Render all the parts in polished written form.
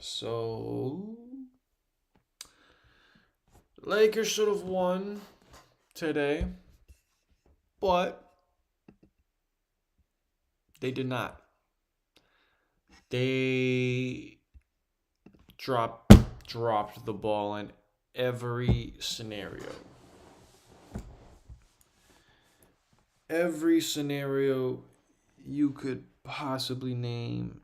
So, Lakers should have won today, but they did not. They dropped the ball in every scenario. Every scenario you could possibly name.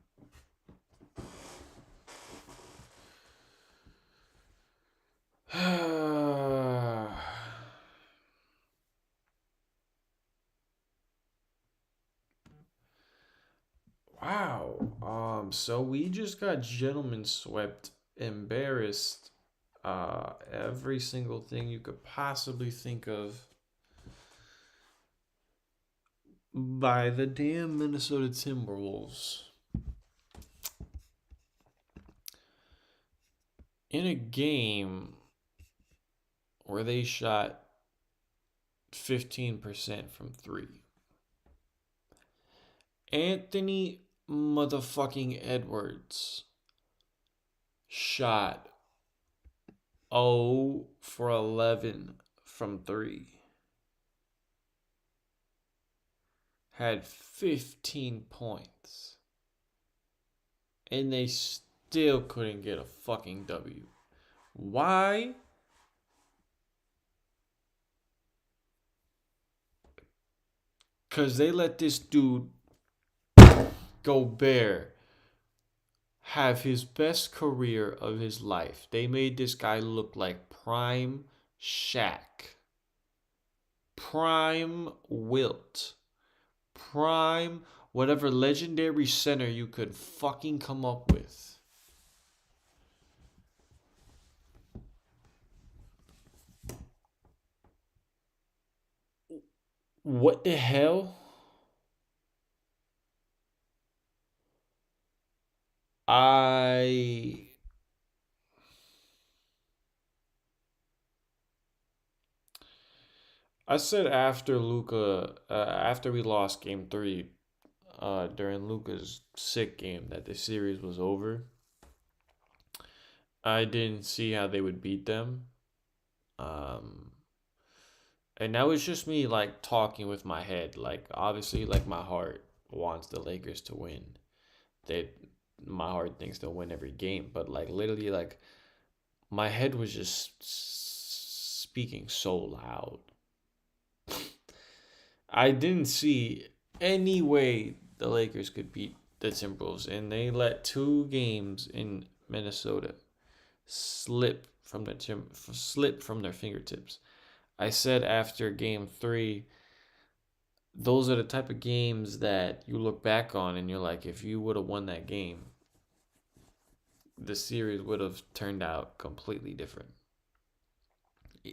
Wow. So we just got gentlemen swept, embarrassed. Every single thing you could possibly think of by the damn Minnesota Timberwolves. In a game where they shot 15% from three. Anthony motherfucking Edwards shot 0 for 11 from three. Had 15 points. And they still couldn't get a fucking W. Why? Because they let this dude Gobert have his best career of his life. They made this guy look like prime Shaq, prime Wilt, prime whatever legendary center you could fucking come up with. What the hell? I said after after we lost game three, during Luka's sick game, that the series was over. I didn't see how they would beat them. Um, and that was just me like talking with my head. Like obviously, like my heart wants the Lakers to win. They, my heart thinks they'll win every game, but like literally, like my head was just speaking so loud. I didn't see any way the Lakers could beat the Timberwolves, and they let two games in Minnesota slip from their fingertips. I said after game three, those are the type of games that you look back on and you're like, if you would have won that game, the series would have turned out completely different.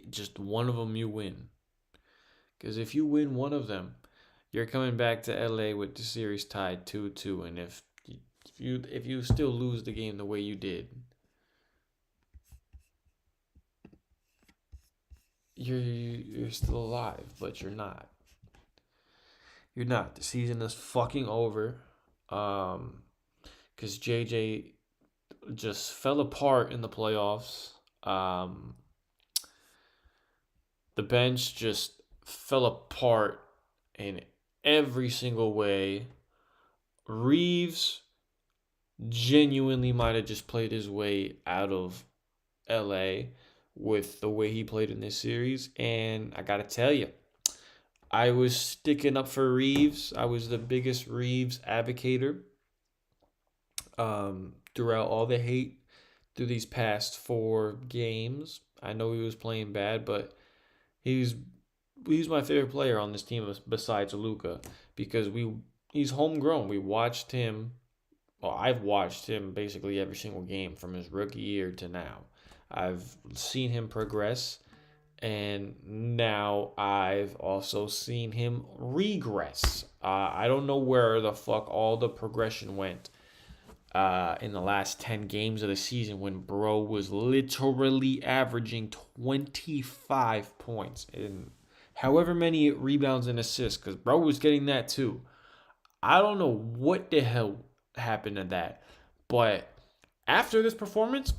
Just one of them you win. Because if you win one of them, you're coming back to LA with the series tied 2-2, and if you still lose the game the way you did, you're still alive, but you're not. You're not. The season is fucking over. Because JJ just fell apart in the playoffs. The bench just fell apart in every single way. Reeves genuinely might have just played his way out of LA with the way he played in this series. And I got to tell you, I was sticking up for Reeves. I was the biggest Reeves advocator throughout all the hate through these past 4 games. I know he was playing bad, but he's my favorite player on this team besides Luka because he's homegrown. We watched him. Well, I've watched him basically every single game from his rookie year to now. I've seen him progress, and now I've also seen him regress. I don't know where the fuck all the progression went in the last 10 games of the season when bro was literally averaging 25 points and however many rebounds and assists, because bro was getting that too. I don't know what the hell happened to that, but After this performance,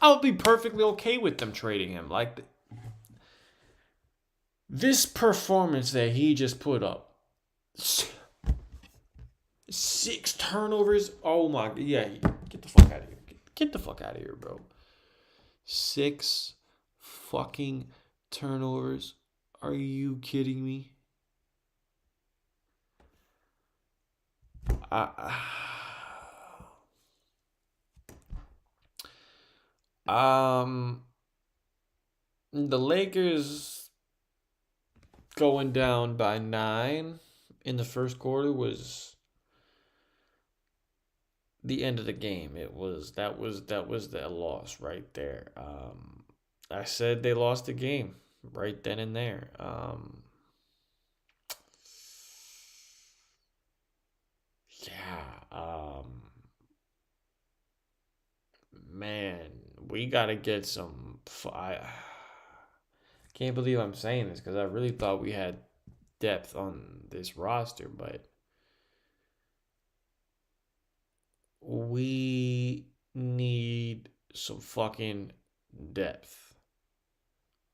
I'll be perfectly okay with them trading him. Like this performance that he just put up, 6 turnovers. Oh my, yeah, get the fuck out of here. Get the fuck out of here, bro. 6 fucking turnovers. Are you kidding me? I, um, the Lakers going down by 9 in the first quarter was the end of the game. That was the loss right there. I said they lost the game right then and there. Yeah. Man, we gotta get some. I can't believe I'm saying this because I really thought we had depth on this roster, but we need some fucking depth.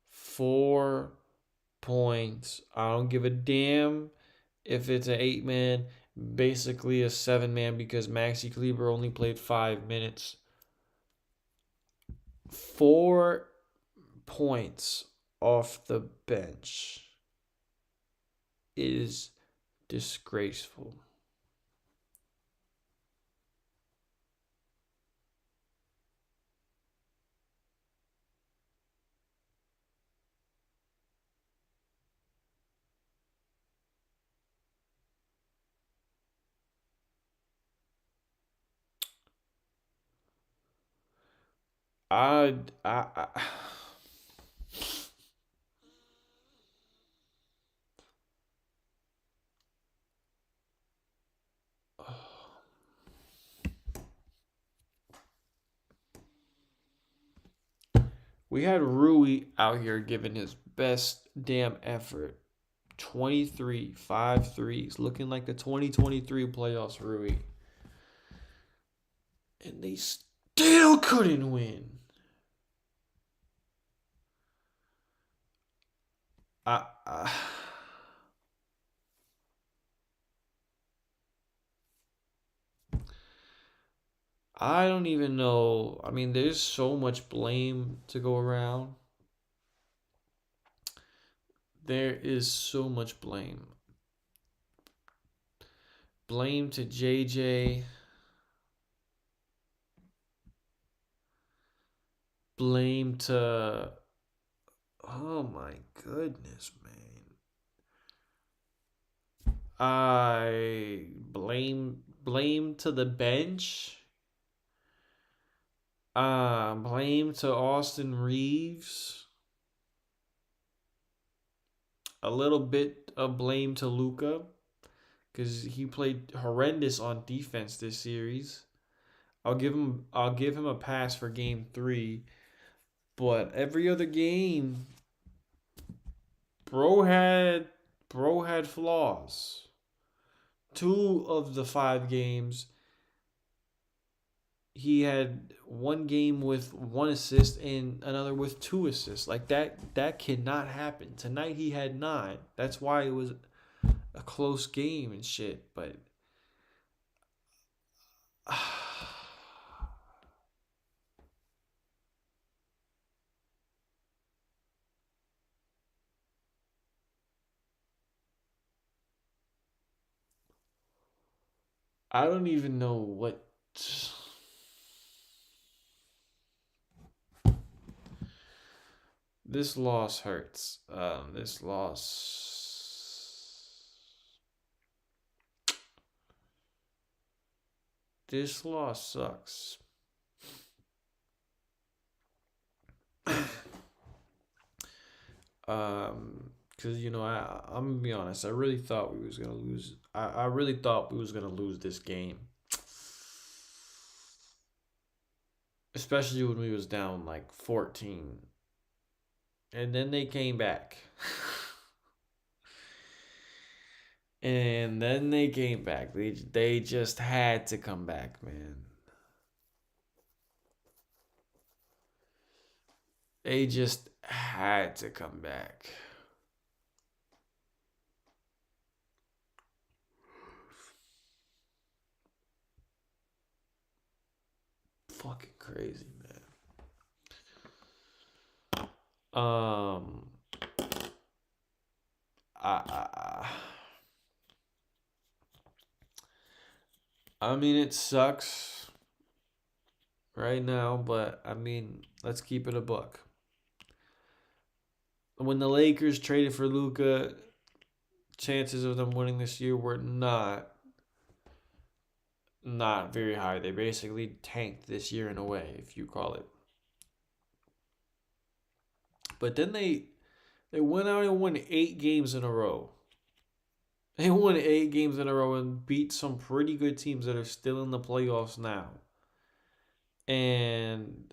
4 points. I don't give a damn if it's an 8 man, basically a 7 man because Maxi Kleber only played 5 minutes. 4 points off the bench is disgraceful. I we had Rui out here giving his best damn effort. 23, 5 threes, looking like the 2023 playoffs, Rui. And they still couldn't win. I, I, I don't even know. I mean, there's so much blame to go around. There is so much blame. Blame to JJ. Blame to. Oh my goodness, man. I blame to the bench. Blame to Austin Reeves. A little bit of blame to Luca because he played horrendous on defense this series. I'll give him a pass for game 3, but every other game, bro had bro had flaws. 2 of the 5 games, he had one game with 1 assist and another with 2 assists. Like that cannot happen. Tonight he had 9. That's why it was a close game and shit. But I don't even know what. This loss hurts. This loss sucks. Because I'm gonna be honest. I really thought we was gonna lose. I really thought we was gonna lose this game, especially when we was down like 14, and then they came back, and then they came back. They just had to come back, man. They just had to come back. Fucking crazy, man. I, I mean, it sucks right now, but I mean, let's keep it a buck. When the Lakers traded for Luka, chances of them winning this year were not very high. They basically tanked this year in a way, if you call it. But then they went out and won 8 games in a row. They won 8 games in a row and beat some pretty good teams that are still in the playoffs now. And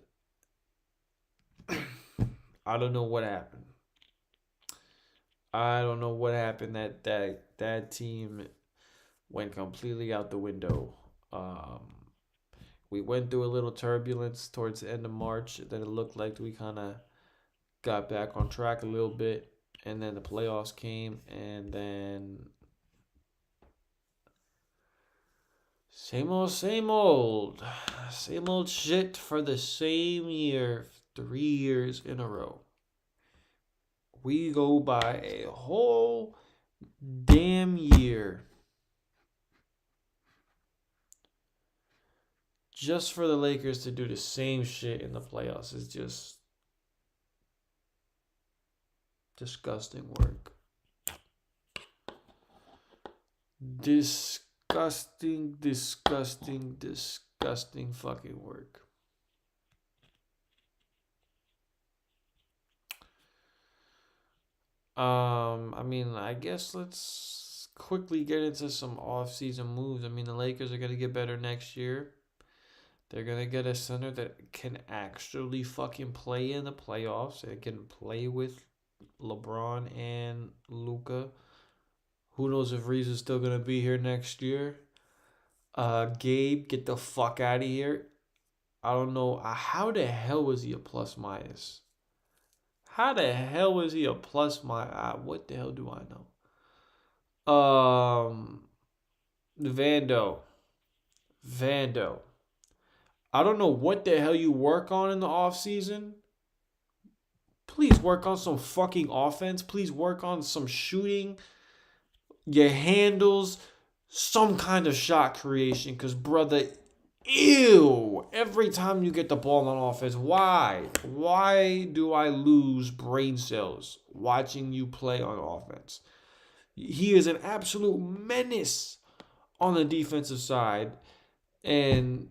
I don't know what happened. I don't know what happened. That team went completely out the window. Um, we went through a little turbulence towards the end of March. Then it looked like we kind of got back on track a little bit, and then the playoffs came, and then same old, same old shit for the same year, 3 years in a row. We go by a whole damn year just for the Lakers to do the same shit in the playoffs. Is just disgusting work. Disgusting fucking work. I mean, I guess let's quickly get into some off-season moves. I mean, the Lakers are gonna get better next year. They're gonna get a center that can actually fucking play in the playoffs. It can play with LeBron and Luka. Who knows if Reeves is still gonna be here next year? Gabe, get the fuck out of here. I don't know. How the hell was he a plus minus? How the hell was he a plus minus? What the hell do I know? Vando. Vando. I don't know what the hell you work on in the off season. Please work on some fucking offense. Please work on some shooting. Your handles, some kind of shot creation. Because, brother, ew. Every time you get the ball on offense, why? Why do I lose brain cells watching you play on offense? He is an absolute menace on the defensive side. And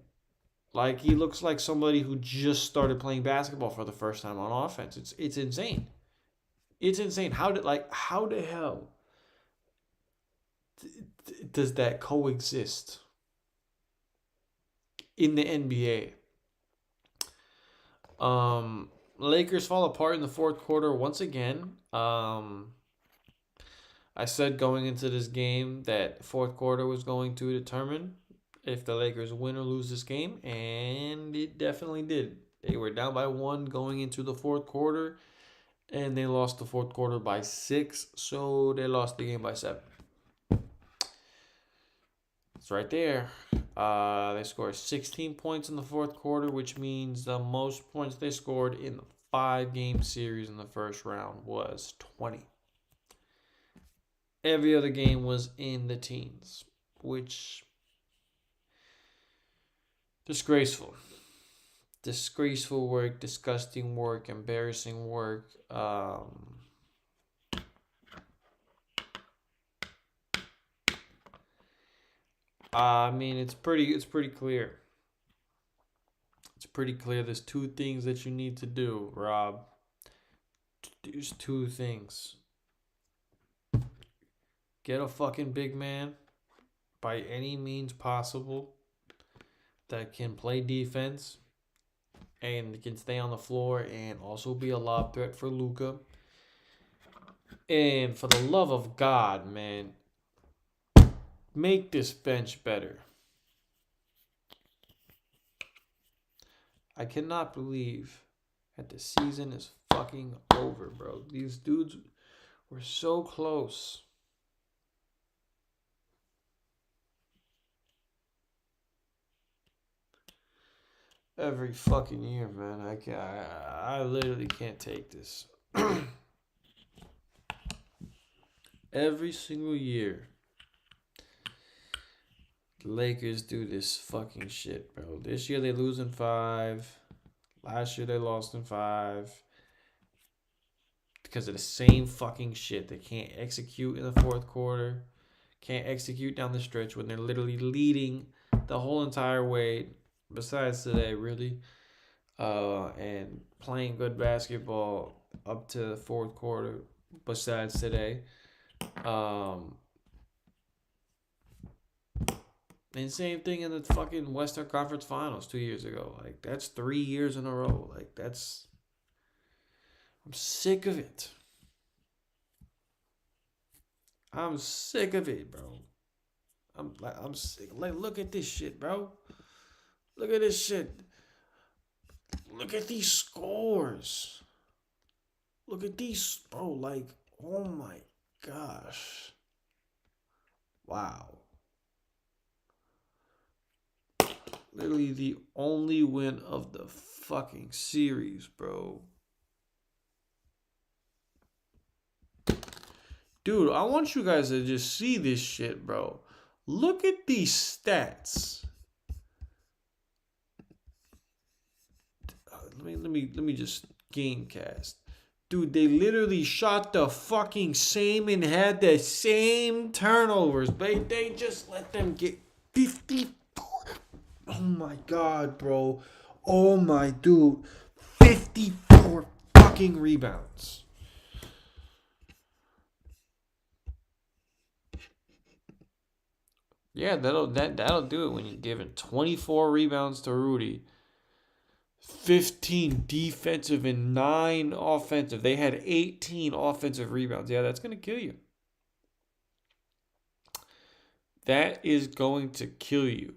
like he looks like somebody who just started playing basketball for the first time on offense. It's insane. It's insane. How the hell does that coexist in the NBA? Lakers fall apart in the fourth quarter once again. I said going into this game that fourth quarter was going to determine if the Lakers win or lose this game, and it definitely did. They were down by 1 going into the fourth quarter, and they lost the fourth quarter by 6, so they lost the game by 7. It's right there. They scored 16 points in the fourth quarter, which means the most points they scored in the 5-game series in the first round was 20. Every other game was in the teens, which disgraceful. Disgraceful work, disgusting work, embarrassing work. I mean, it's pretty clear. It's pretty clear. There's 2 things that you need to do, Rob. There's 2 things. Get a fucking big man by any means possible that can play defense and can stay on the floor and also be a lob threat for Luka. And for the love of God, man, make this bench better. I cannot believe that the season is fucking over, bro. These dudes were so close. Every fucking year, man. I can't. I literally can't take this. Every single year, the Lakers do this fucking shit, bro. This year they lose in five. Last year they lost in five because of the same fucking shit. They can't execute in the fourth quarter. Can't execute down the stretch when they're literally leading the whole entire way. Besides today, really, and playing good basketball up to the fourth quarter. Besides today, um, and same thing in the fucking Western Conference Finals 2 years ago. Like that's 3 years in a row. Like that's I'm sick of it. I'm sick of it, bro. I'm sick. Like look at this shit, bro. Look at this shit. Look at these scores. Look at these, bro. Like, oh my gosh. Wow. Literally the only win of the fucking series, bro. Dude, I want you guys to just see this shit, bro. Look at these stats. Let me just gamecast. Dude, they literally shot the fucking same and had the same turnovers. They just let them get 54. Oh my god, bro. Oh my dude. 54 fucking rebounds. Yeah, that'll do it when you're giving 24 rebounds to Rudy. 15 defensive and 9 offensive. They had 18 offensive rebounds. Yeah, that's going to kill you. That is going to kill you.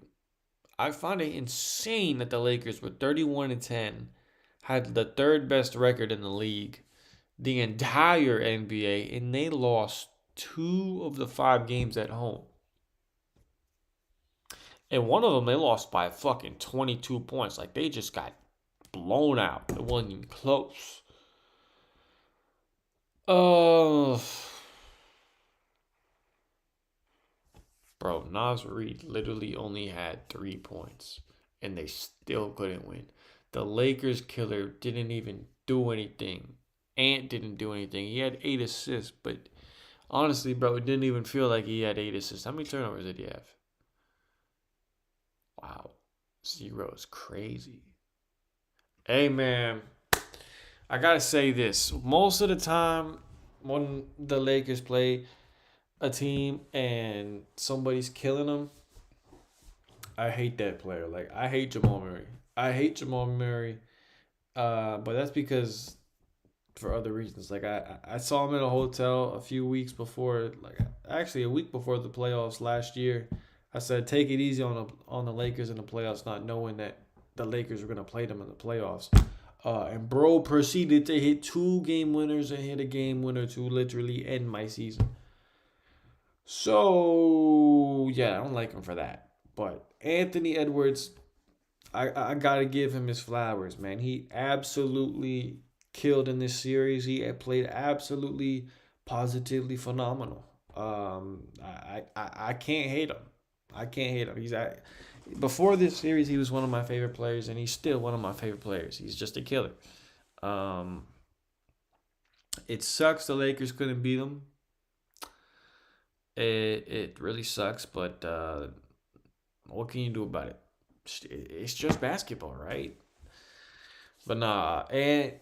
I find it insane that the Lakers were 31-10, had the third best record in the league, the entire NBA, and they lost 2 of the 5 games at home. And one of them they lost by fucking 22 points. Like they just got blown out. It wasn't even close. Bro, Nas Reed literally only had 3 points, and they still couldn't win. The Lakers killer didn't even do anything. Ant didn't do anything. He had 8 assists, but honestly, bro, it didn't even feel like he had 8 assists. How many turnovers did he have? Wow, 0 is crazy. Hey, man, I gotta say this. Most of the time, when the Lakers play a team and somebody's killing them, I hate that player. Like I hate Jamal Murray. I hate Jamal Murray. But that's because for other reasons. Like I saw him in a hotel a few weeks before, like actually a week before the playoffs last year. I said take it easy on the Lakers in the playoffs, not knowing that the Lakers were gonna play them in the playoffs. And bro proceeded to hit 2 game winners and hit a game winner to literally end my season. So yeah, I don't like him for that. But Anthony Edwards, I gotta give him his flowers, man. He absolutely killed in this series. He had played absolutely positively phenomenal. I can't hate him. I can't hate him. Before this series, he was one of my favorite players, and he's still one of my favorite players. He's just a killer. Um, it sucks the Lakers couldn't beat him. It really sucks, but what can you do about it? It's just basketball, right? But nah, and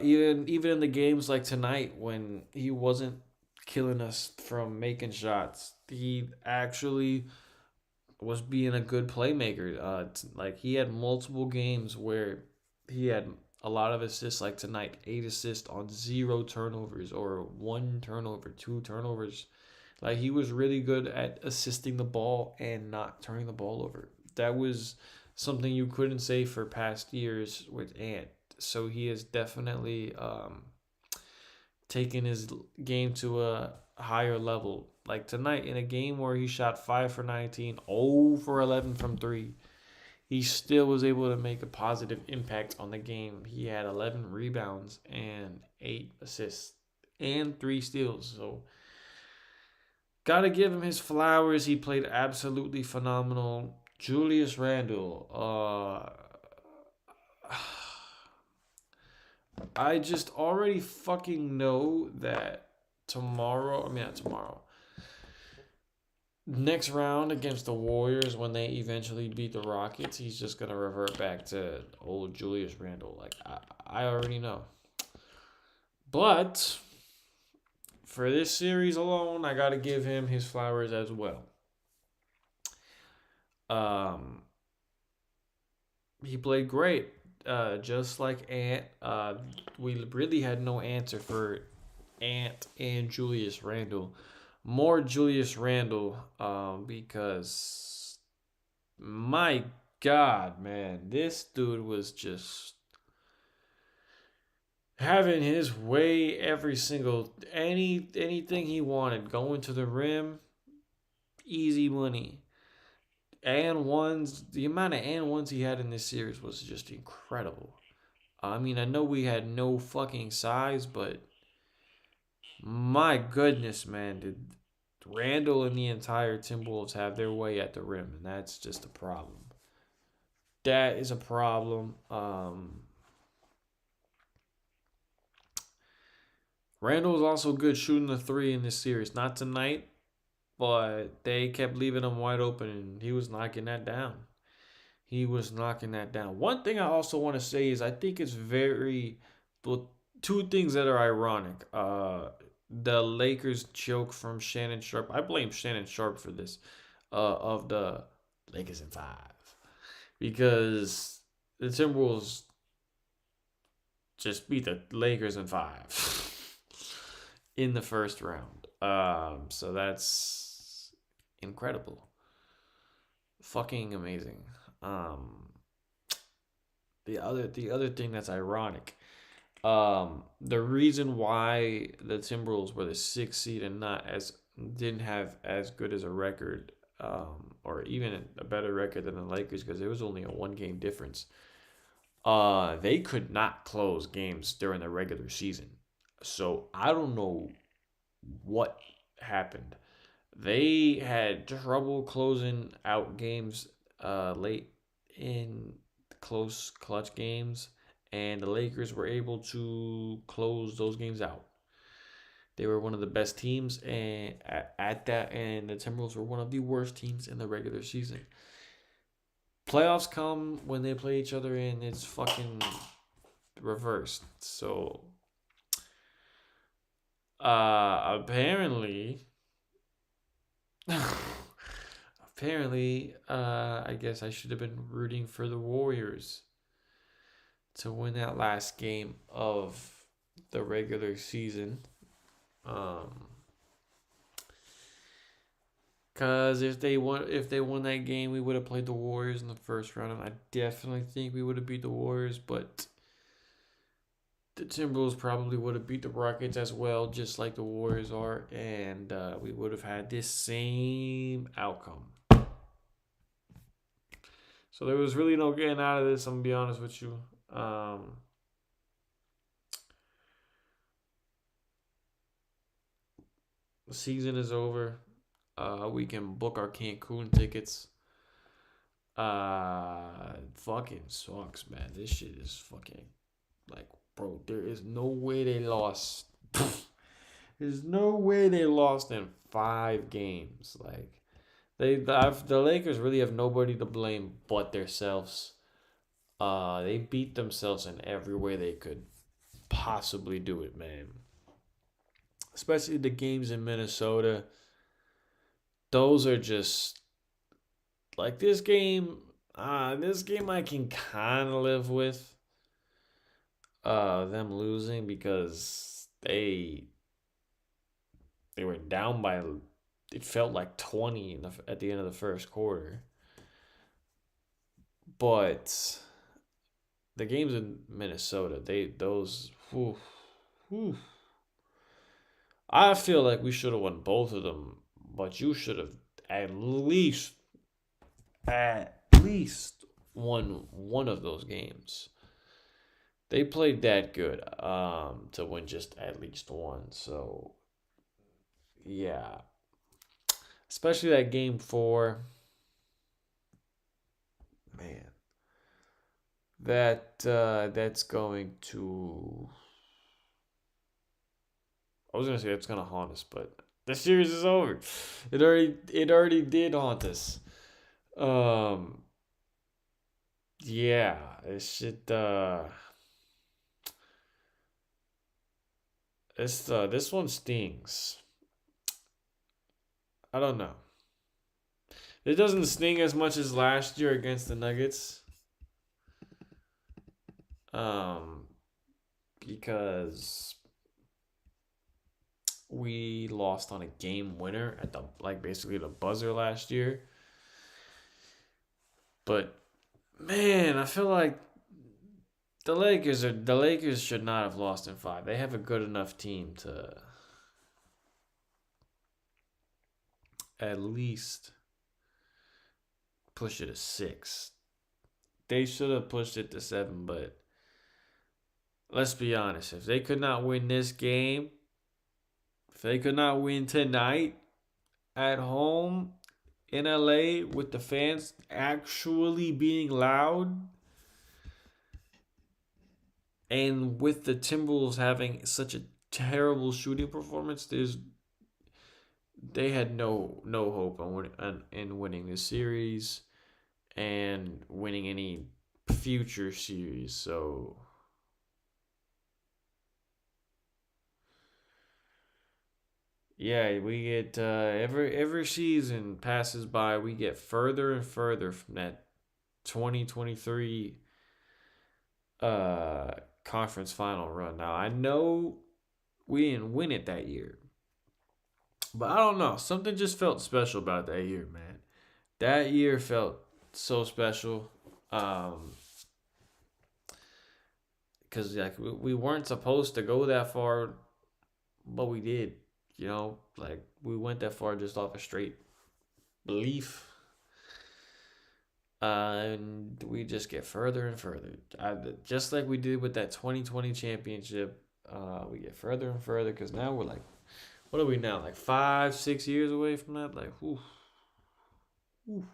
even in the games like tonight when he wasn't killing us from making shots, he actually was being a good playmaker. Like he had multiple games where he had a lot of assists, like tonight, 8 assists on 0 turnovers or 1 turnover, 2 turnovers. Like he was really good at assisting the ball and not turning the ball over. That was something you couldn't say for past years with Ant. So he is definitely taking his game to a higher level. Like tonight, in a game where he shot 5 for 19, 0 for 11 from three, he still was able to make a positive impact on the game. He had 11 rebounds and 8 assists and 3 steals. So, gotta give him his flowers. He played absolutely phenomenal. Julius Randle, I just already fucking know that tomorrow, I mean, not tomorrow, next round against the Warriors, when they eventually beat the Rockets, he's just going to revert back to old Julius Randle. Like, I already know. But for this series alone, I got to give him his flowers as well. Um, he played great. Just like Ant, we really had no answer for Ant and Julius Randle. More Julius Randle, because my God, man, this dude was just having his way every single anything he wanted, going to the rim, easy money. And ones, the amount of and ones he had in this series was just incredible. I mean, I know we had no fucking size, but my goodness, man, did Randall and the entire Timberwolves have their way at the rim, and that's just a problem. That is a problem. Randall was also good shooting the three in this series. Not tonight, but they kept leaving him wide open, and he was knocking that down. He was knocking that down. One thing I also want to say is I think it's very, well, two things that are ironic. The Lakers joke from Shannon Sharp. I blame Shannon Sharp for this. Of the Lakers in five, because the Timberwolves just beat the Lakers in five in the first round. So that's incredible, fucking amazing. Um, the other thing that's ironic, the reason why the Timberwolves were the sixth seed and not as didn't have as good as a record, or even a better record than the Lakers, because it was only a 1 game difference. They could not close games during the regular season, so I don't know what happened. They had trouble closing out games late in close clutch games, and the Lakers were able to close those games out. They were one of the best teams and at that, and the Timberwolves were one of the worst teams in the regular season. Playoffs come when they play each other, and it's fucking reversed. So, apparently, I guess I should have been rooting for the Warriors to win that last game of the regular season. Um, Cause if they won that game, we would have played the Warriors in the first round, and I definitely think we would have beat the Warriors. But the Timberwolves probably would have beat the Rockets as well, just like the Warriors are, and we would have had this same outcome. So there was really no getting out of this. I'm gonna be honest with you. The season is over. We can book our Cancun tickets. Fucking sucks, man. This shit is fucking like, bro. There is no way they lost. There's no way they lost in 5 games. Like the Lakers really have nobody to blame but themselves. They beat themselves in every way they could possibly do it, man. Especially the games in Minnesota. Those are just like this game. This game I can kind of live with. Them losing because they were down by, it felt like 20 at the end of the first quarter. But the games in Minnesota, they those. Whew, whew. I feel like we should have won both of them, but you should have at least at least won one of those games. They played that good to win just at least one. So yeah, especially that game four, man. That's going to. I was gonna say it's gonna haunt us, but the series is over. It already did haunt us. Um, yeah, it should. This one stings. I don't know. It doesn't sting as much as last year against the Nuggets. Um, because we lost on a game winner at the like basically the buzzer last year. But man, I feel like the Lakers should not have lost in five. They have a good enough team to at least push it to six. They should have pushed it to seven, but let's be honest. If they could not win this game, if they could not win tonight at home in LA with the fans actually being loud, and with the Timberwolves having such a terrible shooting performance, they had no hope in winning this series and winning any future series. So yeah, we get every season passes by, we get further and further from that 2023 uh conference final run. Now I know we didn't win it that year, but I don't know. Something just felt special about that year, man. That year felt so special. Um, because like we weren't supposed to go that far, but we did. Like we went that far just off a straight belief. And we just get further and further. Just like we did with that 2020 championship, we get further and further because now we're like, what are we now? Like 5, 6 years away from that? Like, whew, whew.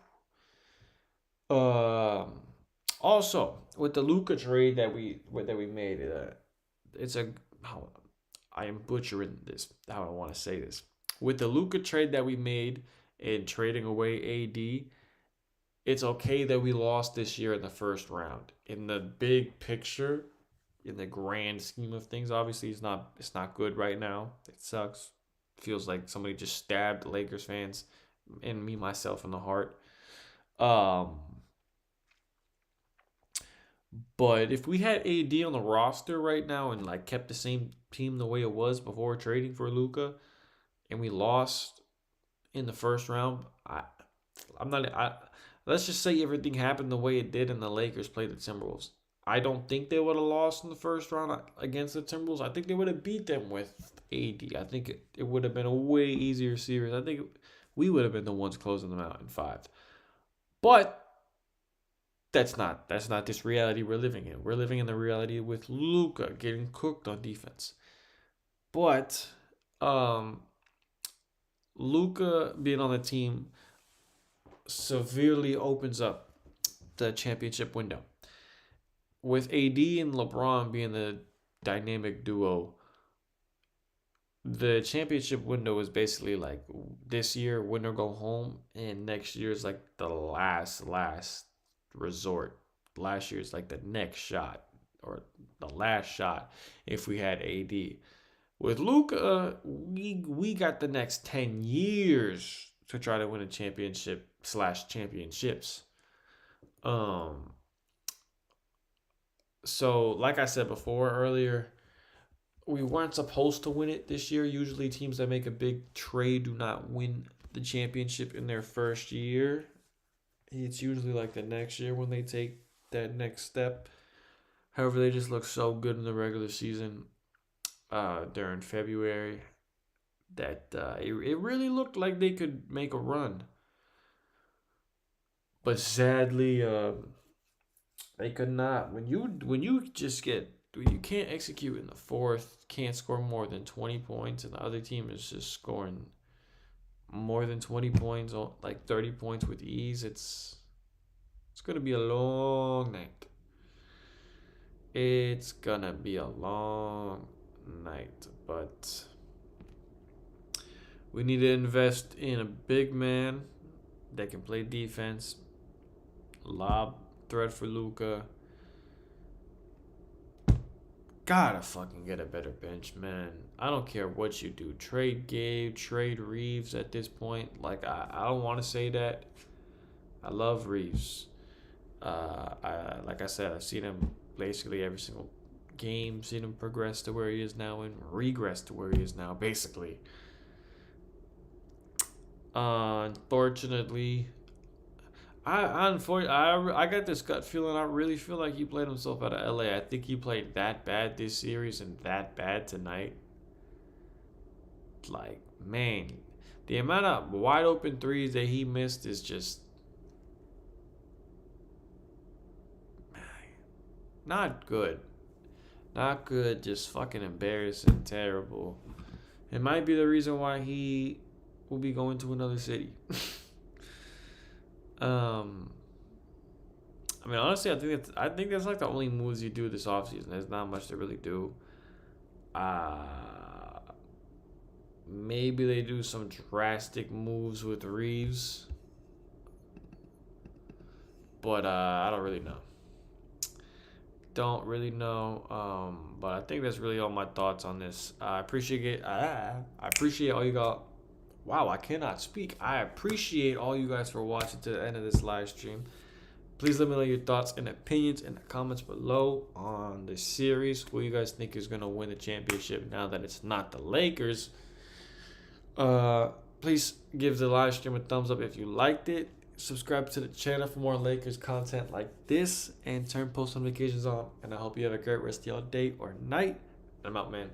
Um, Also with the Luca trade that we made, it's a how I am butchering this. How I want to say this with the Luca trade that we made in trading away AD. It's okay that we lost this year in the first round. In the big picture, in the grand scheme of things, obviously it's not good right now. It sucks. Feels like somebody just stabbed the Lakers fans and me myself in the heart. Um, but if we had AD on the roster right now and like kept the same team the way it was before trading for Luca, and we lost in the first round, I'm not. Let's just say everything happened the way it did, and the Lakers played the Timberwolves. I don't think they would have lost in the first round against the Timberwolves. I think they would have beat them with AD. I think it would have been a way easier series. I think we would have been the ones closing them out in five. But that's not this reality we're living in. We're living in the reality with Luka getting cooked on defense. But um Luka being on the team severely opens up the championship window. With AD and LeBron being the dynamic duo, the championship window is basically like this year, win or go home, and next year is like the last resort. Last year is like the next shot or the last shot if we had AD. With Luca, we got the next 10 years to try to win a championship slash championships. Um, so like I said before earlier, we weren't supposed to win it this year. Usually, teams that make a big trade do not win the championship in their first year. It's usually like the next year when they take that next step. However, they just look so good in the regular season during February that it really looked like they could make a run. But sadly, they could not. When you just get when you can't execute in the fourth, can't score more than 20 points, and the other team is just scoring more than 20 points, like 30 points with ease. It's gonna be a long night. It's gonna be a long night, but we need to invest in a big man that can play defense, lob threat for Luca. Gotta fucking get a better bench, man. I don't care what you do. Trade Gabe, trade Reeves at this point. Like, I don't want to say that. I love Reeves. Like I said, I've seen him basically every single game, seen him progress to where he is now and regress to where he is now, basically. Unfortunately, I got this gut feeling. I really feel like he played himself out of LA. I think he played that bad this series and that bad tonight. Like, man, the amount of wide open threes that he missed is just not good. Not good, just fucking embarrassing, terrible. It might be the reason why he will be going to another city. um, I mean, honestly, I think that's like the only moves you do this offseason. There's not much to really do. Uh, Maybe they do some drastic moves with Reeves, but I don't really know. Don't really know. But I think that's really all my thoughts on this. I appreciate it. I appreciate all you got. Wow, I cannot speak. I appreciate all you guys for watching to the end of this live stream. Please let me know your thoughts and opinions in the comments below on the series. Who you guys think is gonna win the championship now that it's not the Lakers? Please give the live stream a thumbs up if you liked it. Subscribe to the channel for more Lakers content like this and turn post notifications on. And I hope you have a great rest of your day or night. I'm out, man.